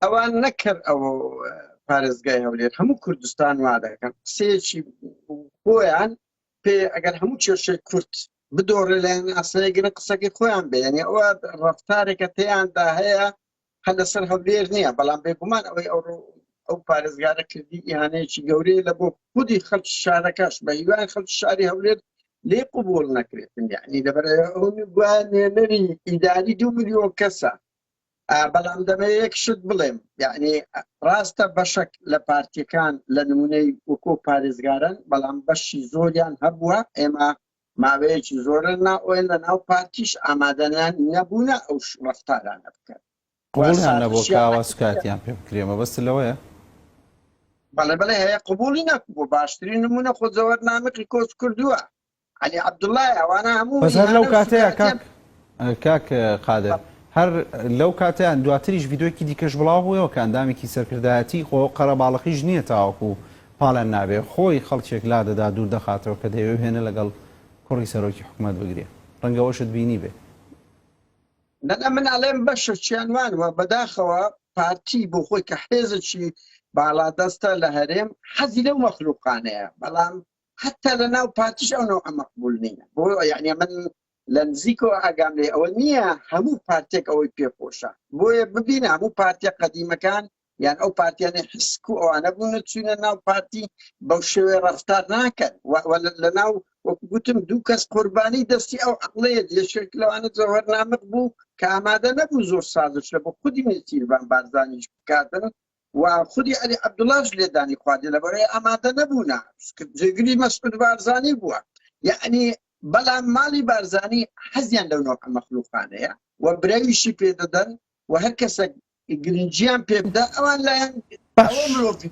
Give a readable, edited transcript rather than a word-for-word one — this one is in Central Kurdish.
ئەوان نەکرد ئەو پارێزگای هەولێر هەموو کوردستان وا دەکەن قسەیەکی خۆیان پێ ئەگەر هەموو کێشەی کورد بدۆڕێ لایەن ئاساییگرن قسەکەی خۆیان بێ یعنی ئەوە ڕەفتارێکە تێیاندا هەیە هەر لەسەر هەولێر نییە بەڵام بێگومان ئەوەی ئەو پارێزگارە کردی ئیهانەیەکی گەورەیە لە بۆ خودی خەڵکی شارەکەش بە هیوای خەڵکی شاری هەولێر لێ قبول نەکرێتن یعنی لەبەر نوێنەری ئیداری 2 ملیۆن کەسە بەڵام دەمەوێت یەک شت بڵێم یعنی ڕاستە بەشێک لە پارتیەکان لە نمونەی وەکۆ پارێزگارن بەڵام بەشی زۆریان هەبووە ئێمە ماوەیەکی زۆرە ناوێن لە ناو پارتیش ئامادەیان نەبوونە ئەو ڕەفتارانە بکەن قبولیان نەبوو کاوە سوکاتیان پێ بکرێمە بەست لەوەیە بەڵێ بەڵێ هەیە قبولی نەبوو باشترین نمونە خۆ زەوەرنامەی کۆچ کردووە علی عەبدوڵڵای ئەوانە هەموو بەس هەر لەو کاتەیە کاک قادر هەر لەو کاتیان دواتریش ڤیدۆیەکی دیکەش بڵاو بوویەوە کە ئەندامێکی سەرکردایەتی خۆ قەرەباڵغیش نییە تاوەکو پاڵیان نابێ خۆی خەڵکێک لا دەدا دوور دەخاتەوە کە دەیەوێت هێنە لەگەڵ کوڕی سەرۆکی حکوومەت بگرێ ڕەنگە ئەوەشت بینی بێ نەنا من ئەڵێم بەشەکیان وانوە بەداخەوە پارتی بۆ خۆی کە حێزێکی باڵادەستە لە هەرێم حەزی لەو مەخلوقانەیە بەڵام حتا لە ناو پارتیش ئەو نەوع مەقبول نییە بۆ یعنی من لە نزیکەوە ئاگام لێ ئەوە نییە هەموو پارتێک ئەوەی پێخۆشە بۆیە ببینە هەموو پارتیە قەدیمەکان یان ئەو پارتیانە حسک و ئەوانە بوونە چوونە ناو پارتی بەو شێوەیە ڕەفتار ناکەن لە ناو وەکو گوتم دوو کەس قوربانی دەستی ئەو عەقڵەیە یەکێک لەوانە جەوهەرنامە بوو کە ئامادە نەبوو زۆر سازش لە بۆ خودی میرسیروان بارزانیش بکاتن و خودی علی عەبدوڵڵاش لێدانی خواردی لەبەرەوەی ئامادە نەبوونە جێگری مەسعود بارزانی بووە یعنی بەڵام ماڵی بارزانی حەزیان لەو نۆع مەخلوقانەیە و برەویشی پێدەدەن و هەر کەسێک گرنگیان پێ بدە ئەوان لایەن ئەوە مرۆڤی